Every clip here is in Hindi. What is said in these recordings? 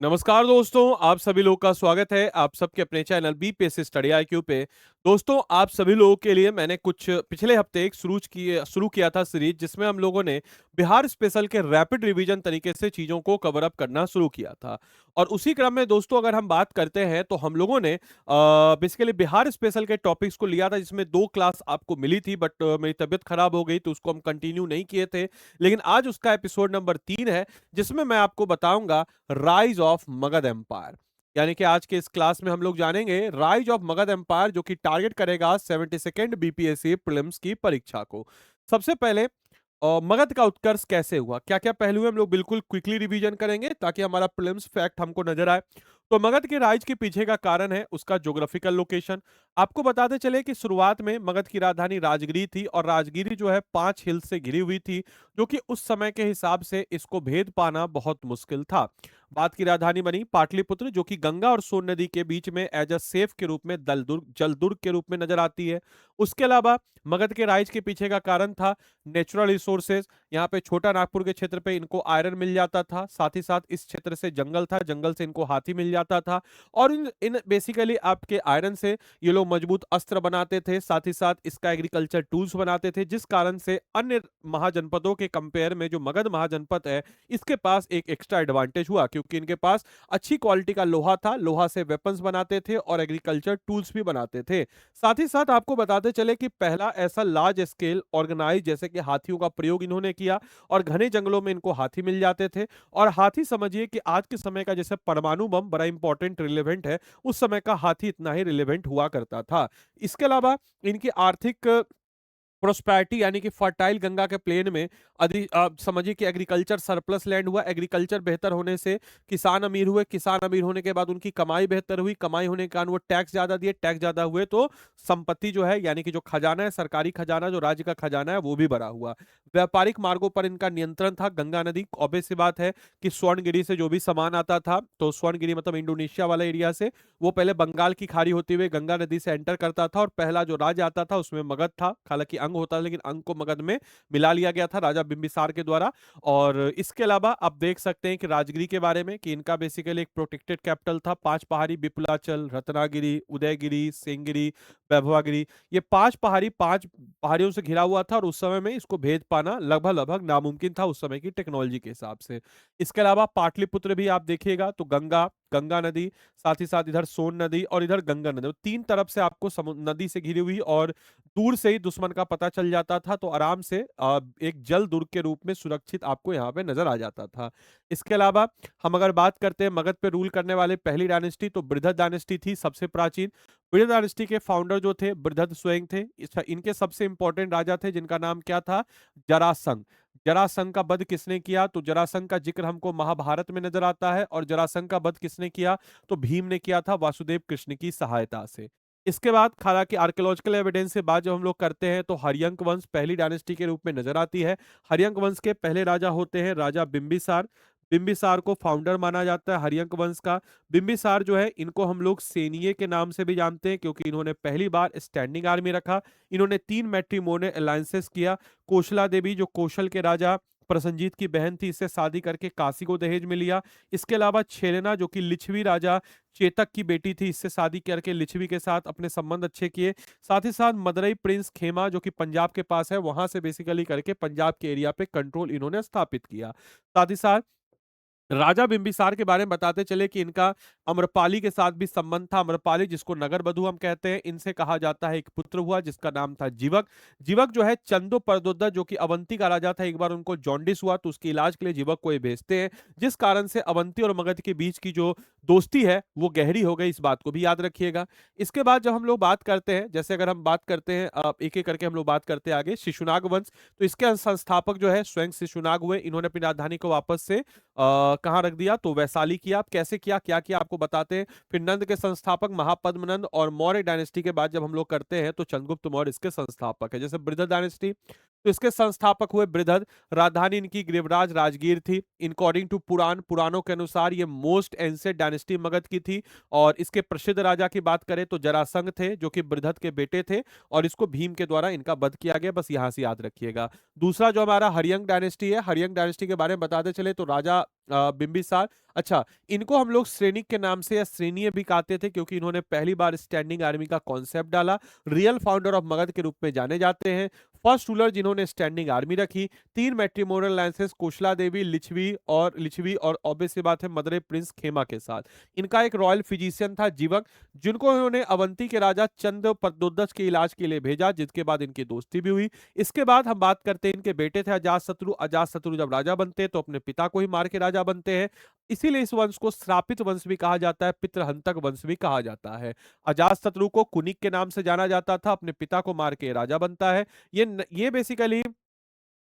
नमस्कार दोस्तों, आप सभी लोग का स्वागत है आप सबके अपने चैनल बीपीएससी स्टडी आईक्यू पे। दोस्तों, आप सभी लोगों के लिए मैंने कुछ पिछले हफ्ते एक शुरू किया था सीरीज, जिसमें हम लोगों ने बिहार स्पेशल के रैपिड रिवीजन तरीके से चीजों को कवर अप करना शुरू किया था। और उसी क्रम में दोस्तों, अगर हम बात करते हैं तो हम लोगों ने बेसिकली बिहार स्पेशल के टॉपिक्स को लिया था, जिसमें 2 क्लास आपको मिली थी, बट मेरी तबीयत खराब हो गई तो उसको हम कंटिन्यू नहीं किए थे। लेकिन आज उसका एपिसोड नंबर 3 है, जिसमें मैं आपको बताऊंगा राइज ऑफ मगध एम्पायर। यानी कि आज के इस क्लास में हम लोग जानेंगे राइज ऑफ मगध एम्पायर, जो कि टारगेट करेगा 72nd बीपीएससी प्रीलिम्स की परीक्षा को। सबसे पहले मगध का उत्कर्ष कैसे हुआ, क्या क्या पहलू हैं, हम लोग बिल्कुल क्विकली रिवीजन करेंगे ताकि हमारा प्रीलिम्स फैक्ट हमको नजर आए। तो मगध के राइज के पीछे का कारण है उसका ज्योग्राफिकल लोकेशन। आपको बताते चले कि शुरुआत में मगध की राजधानी राजगिरी थी, और राजगिरी जो है 5 हिल्स से घिरी हुई थी, जो कि उस समय के हिसाब से इसको भेद पाना बहुत मुश्किल था। बाद की राजधानी बनी पाटलिपुत्र, जो कि गंगा और सोन नदी के बीच में एज अ सेफ के रूप में जलदुर्ग के रूप में नजर आती है। उसके अलावा मगध के राइज के पीछे का कारण था नेचुरल रिसोर्सेज। यहाँ पे छोटा नागपुर के क्षेत्र पे इनको आयरन मिल जाता था, साथ ही साथ इस क्षेत्र से जंगल था, जंगल से इनको हाथी मिल जाता था। और इन इन बेसिकली आपके आयरन से ये लोग मजबूत अस्त्र बनाते थे, साथ ही साथ इसका एग्रीकल्चर टूल्स बनाते थे, जिस कारण से अन्य महाजनपदों के कंपेयर में जो मगध महाजनपद है, इसके पास एक एक्स्ट्रा एडवांटेज हुआ, क्योंकि इनके पास अच्छी क्वालिटी का लोहा था, लोहा से वेपन्स बनाते थे और एग्रीकल्चर टूल्स भी बनाते थे। साथ ही साथ आपको बताते चले कि पहला ऐसा लार्ज स्केल ऑर्गेनाइज जैसे कि हाथियों का प्रयोग इन्होंने किया, और घने जंगलों में इनको हाथी मिल जाते थे। और हाथी समझिए कि आज के समय का जैसे परमाणु बम बड़ा इंपॉर्टेंट रिलेवेंट है, उस समय का हाथी इतना ही रिलेवेंट हुआ करता था। इसके अलावा इनकी आर्थिक प्रोस्पैरिटी, यानी कि फर्टाइल गंगा के प्लेन में अधिक समझिए कि एग्रीकल्चर सरप्लस लैंड हुआ, एग्रीकल्चर बेहतर होने से किसान अमीर हुए, किसान अमीर होने के बाद उनकी कमाई बेहतर हुई, कमाई होने के कारण वो टैक्स ज्यादा दिए, टैक्स ज्यादा हुए तो संपत्ति जो है, यानी कि जो खजाना है, सरकारी खजाना, जो राज्य का खजाना है, वो भी बढ़ा हुआ। व्यापारिक मार्गों पर इनका नियंत्रण था। गंगा नदी, ऑब्वियस सी बात है कि स्वर्णगिरी से जो भी सामान आता था, तो स्वर्णगिरी मतलब इंडोनेशिया वाला एरिया से, वो पहले बंगाल की खाड़ी होते हुए गंगा नदी से एंटर करता था, और पहला जो राज्य आता था उसमें मगध था। हालांकि अंग होता था, लेकिन अंग को मगध में मिला लिया गया था राजा बिंबिसार के द्वारा। और इसके अलावा आप देख सकते हैं कि राजगिरी के बारे में, कि इनका बेसिकली एक प्रोटेक्टेड कैपिटल था। 5 पहाड़ी, विपुलाचल, रत्नागिरी, उदयगिरी, सिंहगिरी, वैभवागिरी, ये 5 पहाड़ी 5 पहाड़ियों से घिरा हुआ था, और उस समय में इसको भेद पाना लगभग लगभग नामुमकिन था उस समय की टेक्नोलॉजी के हिसाब से। इसके अलावा पाटलिपुत्र भी आप देखिएगा तो गंगा गंगा नदी, साथ ही साथ इधर सोन नदी और इधर गंगा नदी, 3 तरफ से आपको नदी से घिरी हुई, और दूर से ही दुश्मन का पता चल जाता था तो आराम से एक जल दुर्ग के रूप में सुरक्षित आपको यहाँ पे नजर आ जाता था। इसके अलावा हम अगर बात करते हैं मगध पे रूल करने वाले पहली डायनेस्टी, तो बृहद डायनेस्टी थी सबसे प्राचीन। बृहद डायनेस्टी के फाउंडर जो थे बृहद स्वयं थे। इनके सबसे इंपॉर्टेंट राजा थे जिनका नाम क्या था, जरासंध। जरासंध का वध किसने किया, तो जरासंध का जिक्र हमको महाभारत में नजर आता है, और जरासंध का वध किसने किया, तो भीम ने किया था वासुदेव कृष्ण की सहायता से। इसके बाद हालांकि आर्कियोलॉजिकल एविडेंस से बात जब हम लोग करते हैं तो हर्यंक वंश पहली डायनेस्टी के रूप में नजर आती है। हर्यंक वंश के पहले राजा होते हैं राजा बिंबिसार। बिंबिसार को फाउंडर माना जाता है हर्यंक वंश का। बिंबिसार जो है, इनको हम लोग सेनिये के नाम से भी जानते हैं, क्योंकि इन्होंने पहली बार स्टैंडिंग आर्मी रखा। इन्होंने 3 मैट्रिमोनियल अलायंसेस किया। कोशला देवी जो कौशल के राजा प्रसंजीत की बहन थी, इससे शादी करके काशी को दहेज में लिया। इसके अलावा छेलना जो कि लिच्छवी राजा चेतक की बेटी थी, इससे शादी करके लिच्छवी के साथ अपने संबंध अच्छे किए। साथ ही साथ मदरई प्रिंस खेमा जो कि पंजाब के पास है, वहां से बेसिकली करके पंजाब के एरिया पे कंट्रोल इन्होंने स्थापित किया। साथ ही साथ राजा बिंबिसार के बारे में बताते चले कि इनका अम्रपाली के साथ भी संबंध था। अम्रपाली जिसको नगर बधू हम कहते हैं, इनसे कहा जाता है एक पुत्र हुआ जिसका नाम था जीवक। जीवक जो है चंदो परदोदा जो कि अवंती का राजा था, एक बार उनको जॉन्डिस हुआ तो उसके इलाज के लिए जीवक को ये भेजते हैं, जिस कारण से अवंती और मगध के बीच की जो दोस्ती है वो गहरी हो गई। इस बात को भी याद रखिएगा। इसके बाद जब हम लोग बात करते हैं, जैसे अगर हम बात करते हैं एक एक करके हम लोग बात करते हैं आगे, शिशुनाग वंश, तो इसके संस्थापक जो है स्वयं शिशुनाग हुए। इन्होंने अपनी राजधानी को वापस से कहाँ रख दिया, तो वैशाली किया। आप कैसे किया, क्या किया, आपको बताते हैं। फिर नंद के संस्थापक महापद्मनंद, और मौर्य डायनेस्टी के बाद जब हम लोग करते हैं तो चंद्रगुप्त मौर्य इसके संस्थापक है। जैसे बृहद डायनेस्टी, तो इसके संस्थापक हुए बृहद। राजधानी इनकी गिरिवराज राजगीर थी। इनकॉर्डिंग टू पुराणों के अनुसार ये मोस्ट एंसेंट डायनेस्टी मगध की थी। और इसके प्रसिद्ध राजा की बात करें तो जरासंध थे, जो कि बृहद के बेटे थे, और इसको भीम के द्वारा इनका वध किया गया, बस यहां से याद रखिएगा। दूसरा जो हमारा हरियंग डायनेस्टी है, हरियंग डायनेस्टी के बारे में बताते चले तो राजा बिंबिसार। अच्छा, इनको हम लोग श्रेणिक के नाम से या श्रेणीय भी कहते थे, क्योंकि इन्होंने पहली बार स्टैंडिंग आर्मी का कॉन्सेप्ट डाला। रियल फाउंडर ऑफ मगध के रूप में जाने जाते हैं। फर्स्ट रूलर जिन्होंने स्टैंडिंग आर्मी रखी। 3 मैट्रिमोनियल लाइसेंस कोशला देवी, लिच्छवी और ऑब्वियस सी बात है मदरे प्रिंस खेमा के साथ। इनका एक रॉयल फिजिशियन था जीवक, जिनको इन्होंने अवंती के राजा चंद्र प्रद्योतस के इलाज के लिए भेजा, जिसके बाद इनकी दोस्ती भी हुई। इसके बाद हम बात करते हैं, इनके बेटे थे अजातशत्रु। अजातशत्रु जब राजा बनते हैं तो अपने पिता को ही मार के राजा बनते हैं। इसीलिए इस वंश को श्रापित वंश भी कहा जाता है, पितृहंतक वंश भी कहा जाता है। अजातशत्रु को कुनिक के नाम से जाना जाता था, अपने पिता को मार के राजा बनता है। ये बेसिकली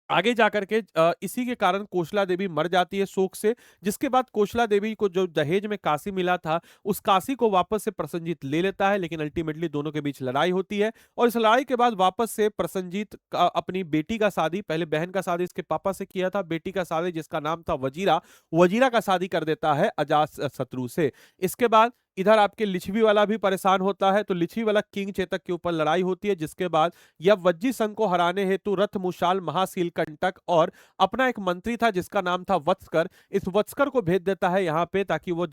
आगे जाकर के इसी के कारण कोशला देवी मर जाती है शोक से। जिसके बाद कोशला देवी को जो दहेज में काशी मिला था, उस काशी को वापस से प्रसन्नजीत ले लेता है, लेकिन अल्टीमेटली दोनों के बीच लड़ाई होती है। और इस लड़ाई के बाद वापस से प्रसन्नजीत अपनी बेटी का शादी, पहले बहन का शादी इसके पापा से किया था, बेटी का शादी जिसका नाम था वजीरा, वजीरा का शादी कर देता है अजात शत्रु से। इसके बाद इधर आपके लिच्छवी वाला भी परेशान होता है, तो लिच्छवी वाला किंग चेतक के ऊपर लड़ाई होती है, जिसके बाद यह वज्जी संघ को हराने हेतु रथ मुशाल महासील कंटक और अपना एक मंत्री था जिसका नाम था वत्सकर, इस वत्सकर को भेज देता है यहाँ पे, ताकि वो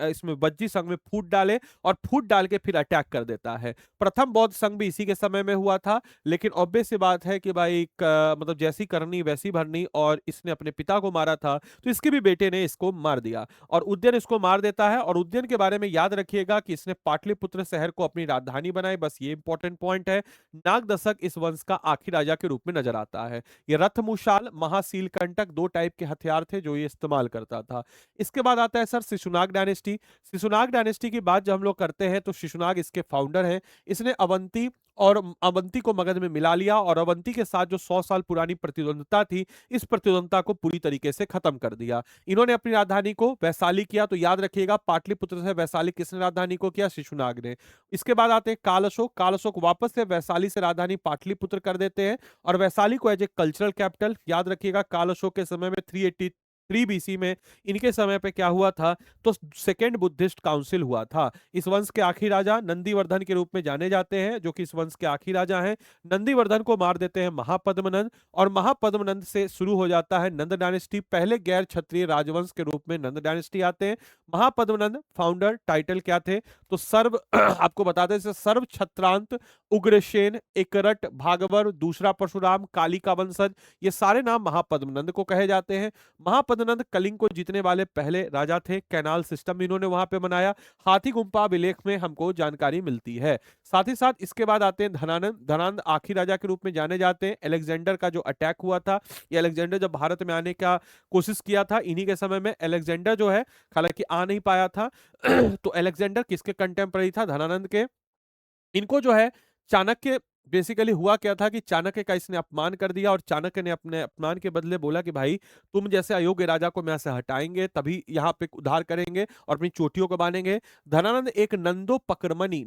इसमें वज्जी संघ में फूट डाले और फूट डाल के फिर अटैक कर देता है। प्रथम बौद्ध संघ भी इसी के समय में हुआ था, लेकिन ऑब्वियस सी बात है कि भाई मतलब जैसी करनी वैसी भरनी, और इसने अपने पिता को मारा था तो इसके भी बेटे ने इसको मार दिया, और उदयन इसको मार देता है। और उदयन के बारे में याद रखिएगा कि इसने पाटलिपुत्र शहर को अपनी राजधानी बनाई, बस ये इंपॉर्टेंट पॉइंट है। नाग दशक इस वंश का आखिरी राजा के रूप में नजर आता है। ये रथमुशाल महासील कंटक दो टाइप के हथियार थे जो ये इस्तेमाल करता था। इसके बाद आता है sir Shishunag dynasty. Shishunag dynasty की बात जब हम लोग करते हैं तो शिशुनाग इसके फाउंडर हैं। इसने अवंती को मगध में मिला लिया, और अवंती के साथ जो 100 साल पुरानी प्रतिद्वंदता थी, इस प्रतिद्वंदता को पूरी तरीके से खत्म कर दिया। इन्होंने अपनी राजधानी को वैशाली किया, तो याद रखिएगा पाटलिपुत्र से वैशाली किसने राजधानी को किया? शिशुनाग ने। इसके बाद आते हैं काल अशोक। काल अशोक वापस से वैशाली से राजधानी पाटलिपुत्र कर देते हैं, और वैशाली को एज ए कल्चरल कैपिटल। याद रखिएगा काल अशोक के समय में 383 बीसी में इनके समय पे क्या हुआ था, तो सेकेंड बुद्धिस्ट काउंसिल हुआ था। इस वंश के आखिरी राजा नंदीवर्धन के रूप में जाने जाते हैं, जो कि इस वंश के आखिरी राजा हैं। नंदीवर्धन को मार देते हैं महापद्मनंद, और महापद्मनंद से शुरू हो जाता है नंद डायनेस्टी। पहले गैर क्षत्रिय राजवंश के रूप में नंद डायनेस्टी आते हैं। महापद्मनंद फाउंडर टाइटल क्या थे, तो सर्व आपको बताते हैं सर्व छत्रांत, उग्रसेन, एकरट, भागवर, दूसरा परशुराम, काली का वंशज, ये सारे नाम महापद्मनंद को कहे जाते हैं। महापद्मनंद कलिंग को जीतने वाले पहले राजा थे। कैनाल सिस्टम इन्होंने वहां पे बनाया। हाथी गुम्फा अभिलेख में हमको जानकारी मिलती है। साथ ही साथ इसके बाद आते हैं धनानंद। धनानंद आखिरी राजा के रूप में जाने जाते हैं। अलेक्जेंडर का जो अटैक हुआ था, ये अलेक्जेंडर जब भारत में आने का कोशिश किया था, इन्हीं के समय में अलेक्जेंडर जो है हालांकि आ नहीं पाया था तो अलेक्जेंडर किसके कंटेम्पररी था? धनानंद के। इनको जो है चाणक्य, बेसिकली हुआ क्या था कि चाणक्य का इसने अपमान कर दिया, और चाणक्य ने अपने अपमान के बदले बोला कि भाई तुम जैसे अयोग्य राजा को मैं से हटाएंगे, तभी यहाँ पे उद्धार करेंगे और अपनी चोटियों को बांधेंगे। धनानंद एक नंदो पकरमनी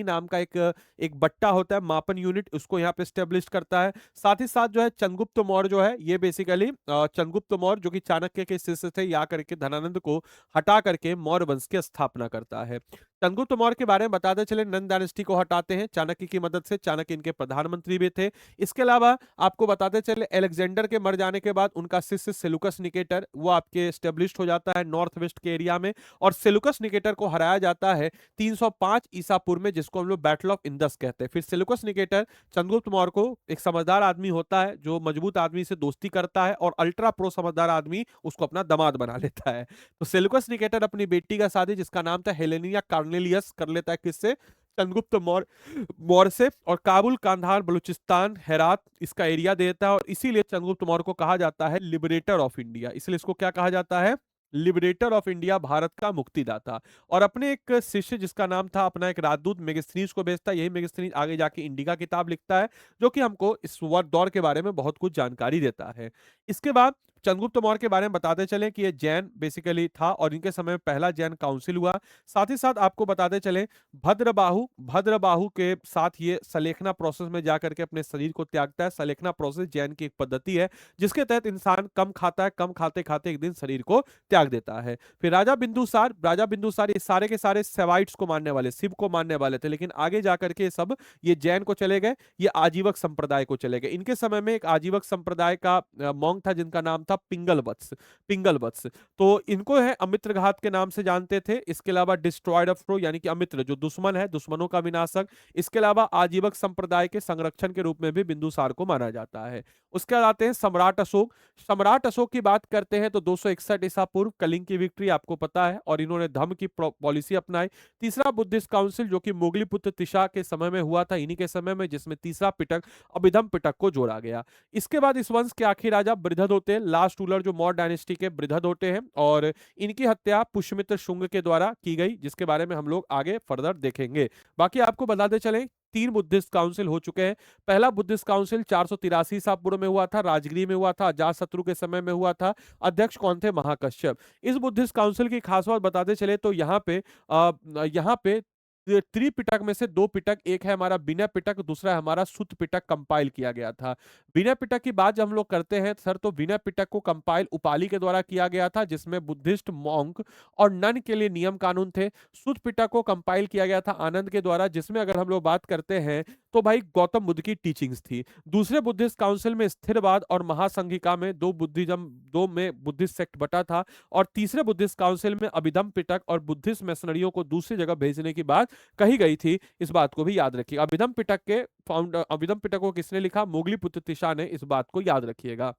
नाम का एक बट्टा होता है, मापन यूनिट, उसको यहाँ पे स्टेब्लिश करता है। साथ ही साथ जो है चंद्रगुप्त मौर्य जो है, ये बेसिकली चंद्रगुप्त मौर्य जो कि चाणक्य के शिष्य थे, या करके धनानंद को हटा करके मौर्य वंश की स्थापना करता है। चंद्रगुप्त मौर्य के बारे में बताते चले, नंद डायनेस्टी को हटाते हैं चाणक्य की मदद से। चाणक्य इनके प्रधानमंत्री भी थे। इसके अलावा आपको बताते चले, अलेक्जेंडर के मर जाने के बाद उनका शिष्य सेलुकस निकेटर वो आपके स्टेब्लिश हो जाता है नॉर्थ वेस्ट के एरिया में, और सेलुकस निकेटर को हराया जाता है 305 ईसा पूर्व में, जिसको हम लोग बैटल ऑफ इंदस कहते हैं। फिर सेलुकस निकेटर चंद्रगुप्त मौर्य को, एक समझदार आदमी होता है जो मजबूत आदमी से दोस्ती करता है, और अल्ट्रा प्रो समझदार आदमी उसको अपना दामाद बना लेता है। तो सेलुकस निकेटर अपनी बेटी का शादी, जिसका नाम था हेलेनिया कार्नेलियस, कर लेता है किससे? चंद्रगुप्त मौर्य से। और काबुल, कांधार, बलूचिस्तान, हेरात इसका एरिया देता है, और इसीलिए चंद्रगुप्त मौर्य को कहा जाता है लिबरेटर ऑफ इंडिया। इसलिए इसको क्या कहा जाता है? लिबरेटर ऑफ इंडिया, भारत का मुक्तिदाता। और अपने एक शिष्य जिसका नाम था, अपना एक राजदूत मेगास्थनीज को भेजता है। यही मेगास्थनीज आगे जाके इंडिका किताब लिखता है, जो कि हमको इस दौर के बारे में बहुत कुछ जानकारी देता है। इसके बाद चंद्रगुप्त मौर्य के बारे में बताते चलें कि ये जैन बेसिकली था और इनके समय में पहला जैन काउंसिल हुआ। साथ ही साथ आपको बताते चलें भद्रबाहु के साथ ये सलेखना प्रोसेस में जाकर के अपने शरीर को त्यागता है। सलेखना प्रोसेस जैन की एक पद्धति है जिसके तहत इंसान कम खाता है, कम खाते खाते एक दिन शरीर को त्याग देता है। फिर राजा बिंदुसार ये सारे के सारे सेवाइट्स को मानने वाले, शिव को मानने वाले थे, लेकिन आगे जाकर के सब ये जैन को चले गए, ये आजीवक संप्रदाय को चले गए। इनके समय में एक आजीवक संप्रदाय का मॉन्क था जिनका नाम था पिंगलवत्स। तो इनको है अमित्र घात के नाम से जानते थे। इसके अलावा डिस्ट्रॉयड ऑफ ट्रो यानी कि अमित्र जो दुश्मन है, दुश्मनों का विनाशक। इसके अलावा आजीवक संप्रदाय के संरक्षण के रूप में भी बिंदुसार को माना जाता है। उसके बाद आते हैं सम्राट अशोक की बात करते हैं तो 261 ईसा पूर्व कलिंग की विक्ट्री आपको पता है और इन्होंने धम्म की पॉलिसी अपनाई। तीसरा बुद्धिस्ट काउंसिल जो कि मोगलीपुत्र तिशा के समय में हुआ था, इन्हीं के समय में, जिसमें तीसरा पिटक अभिधम पिटक को जोड़ा गया। इसके बाद इस वंश के आखिरी राजा बृहदोते, लास्ट रूलर जो मौर्य डायनेस्टी के बृहदोते हैं, और इनकी हत्या पुष्यमित्र शुंग के द्वारा की गई, जिसके बारे में हम लोग आगे फर्दर देखेंगे। बाकी आपको बताते चलें 3 बुद्धिस्ट काउंसिल हो चुके हैं। पहला बुद्धिस्ट काउंसिल 483 ईसा पूर्व में हुआ था, राजगीर में हुआ था, अजातशत्रु के समय में हुआ था। अध्यक्ष कौन थे? महाकश्यप। इस बुद्धिस्ट काउंसिल की खास बात बताते चले तो यहाँ पे त्रिपिटक में से 2 पिटक, एक है हमारा विनय पिटक, दूसरा है हमारा सुत्त पिटक कंपाइल किया गया था। विनय पिटक की बात जब हम लोग करते हैं सर, तो विनय पिटक को कंपाइल उपाली के द्वारा किया गया था, जिसमें बुद्धिस्ट मॉन्क और नन के लिए नियम कानून थे। सुत्त पिटक को कंपाइल किया गया था आनंद के द्वारा, जिसमें अगर हम लोग बात करते हैं तो भाई गौतम बुद्ध की टीचिंग्स थी। दूसरे बुद्धिस्ट काउंसिल में स्थिरवाद और महासंघिका में दो में बुद्धिस्ट सेक्ट बटा था, और तीसरे बुद्धिस्ट काउंसिल में अभिधम पिटक और बुद्धिस्ट मिशनरियों को दूसरी जगह भेजने की बात कही गई थी। इस बात को भी याद रखिए। अभिधम पिटक को किसने लिखा? मोगलीपुत्र तिशा ने। इस बात को याद रखिएगा।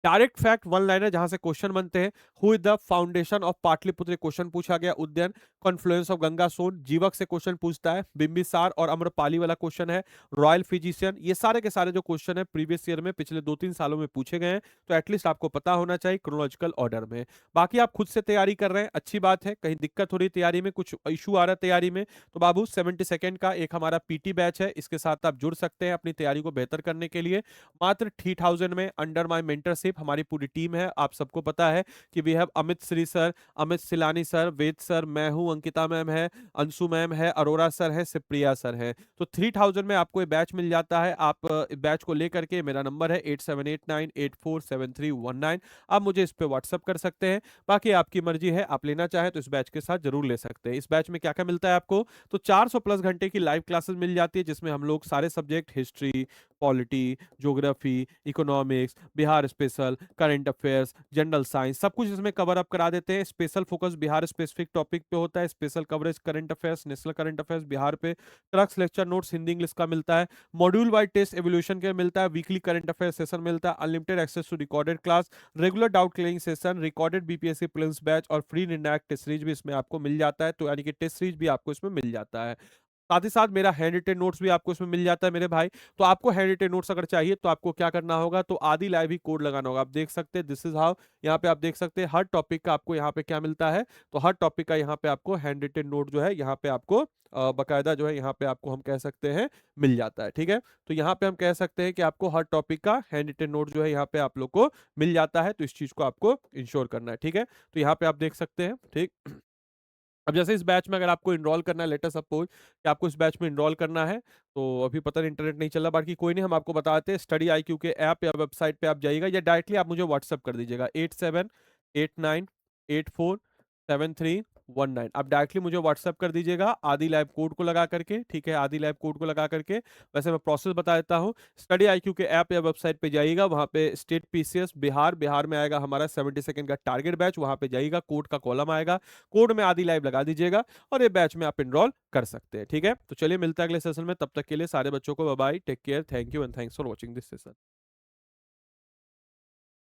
डायरेक्ट फैक्ट वन लाइनर जहां से क्वेश्चन बनते हैं। Who is the foundation of Pataliputra question पूछा गया। उद्यन, कॉन्फ्लुएंस ऑफ गंगा सोन, जीवक से क्वेश्चन पूछता है। बिंबिसार और अम्रपाली वाला क्वेश्चन है। रॉयल फिजिशियन, ये सारे के सारे जो क्वेश्चन है प्रीवियस ईयर में पिछले 2-3 सालों में पूछे गए हैं, तो एटलीस्ट आपको पता होना चाहिए क्रोनोलॉजिकल ऑर्डर में। बाकी आप खुद से तैयारी कर रहे हैं, अच्छी बात है। कहीं दिक्कत हो रही तैयारी में, कुछ इशू आ रहा है तैयारी में, तो बाबू 72 का एक हमारा पीटी बैच है, इसके साथ आप जुड़ सकते हैं अपनी तैयारी को बेहतर करने के लिए। मात्र 3000 में अंडर माय मेंटरशिप हमारी पूरी टीम है। आप सबको पता है कि we have Amit Shri sir, Amit Silani sir, Ved sir, मैं हूं, अंकिता मैम है, अंशु मैम है, अरोरा सर है, सिप्रिया सर है। तो 3000 में आपको ये बैच मिल जाता है। आप बैच को लेकर के, मेरा नंबर है 8789847319, आप मुझे इस पे व्हाट्सअप कर सकते हैं। बाकी आपकी मर्जी है, आप लेना चाहें तो इस बैच के साथ जरूर ले सकते हैं। इस बैच में क्या क्या मिलता है आपको? तो 400 प्लस घंटे की लाइव क्लासेस मिल जाती है, जिसमें हम लोग सारे subject, history, polity, geography, economics, Bihar special, current affairs, general science, सब कुछ इसमें कवर अप करा देते हैं। Special focus Bihar specific topic पे होता है, special coverage current affairs, national current affairs Bihar पे, crux lecture notes Hindi English का मिलता है, मॉड्यूल वाइज टेस्ट एवोल्यूशन के मिलता है, वीकली करंट अफेयर सेशन मिलता है, unlimited access to recorded class, regular doubt clearing session, recorded BPSC prelims batch और फ्री निर्णायक टेस्ट सीरीज भी इसमें आपको मिल जाता है। तो यानी कि टेस्ट सीरीज भी आपको इसमें मिल जाता है। साथ ही साथ मेरा हैंड रिटेन नोट्स भी आपको इसमें मिल जाता है मेरे भाई। तो आपको हैंड रिटेन नोट्स अगर चाहिए तो आपको क्या करना होगा, तो आदि लाइव ही कोड लगाना होगा। आप देख सकते हैं, दिस इज हाउ, यहाँ पे आप देख सकते हैं हर टॉपिक का आपको यहाँ पे क्या मिलता है। तो हर टॉपिक का यहाँ पे आपको हैंड रिटेन नोट जो है यहाँ पे आपको बकायदा जो है यहाँ पे आपको हम कह सकते हैं मिल जाता है। ठीक है, तो यहाँ पे हम कह सकते हैं कि आपको हर टॉपिक का हैंड रिटेन नोट जो है यहाँ पे आप लोग को मिल जाता है। तो इस चीज को आपको इंश्योर करना है। ठीक है, तो यहाँ पे आप देख सकते हैं। ठीक, अब जैसे इस बैच में अगर आपको इनरोल करना है, लेट अस सपोज कि आपको इस बैच में इनरोल करना है, तो अभी पता नहीं इंटरनेट नहीं चल रहा, बाकी कोई नहीं, हम आपको बताते हैं। स्टडी IQ के ऐप या वेबसाइट पे आप जाइएगा, या डायरेक्टली आप मुझे व्हाट्सअप कर दीजिएगा 8789847319। आप डायरेक्टली मुझे व्हाट्सअप कर दीजिएगा आदि लैब कोड को लगा करके। ठीक है, आदि लैब कोड को लगा करके। वैसे मैं प्रोसेस बता देता हूँ। स्टडी IQ के ऐप या वेबसाइट पे जाइएगा, वहां पे स्टेट PCS बिहार में आएगा हमारा 72 का टारगेट बैच, वहां पे जाइएगा, कोड का कॉलम आएगा, कोड में आदि लाइव लगा दीजिएगा और ये बैच में आप इनरोल कर सकते हैं। ठीक है, तो चलिए मिलते हैं अगले सेशन में, तब तक के लिए सारे बच्चों को bye bye, take care, thank you and thanks for watching this session.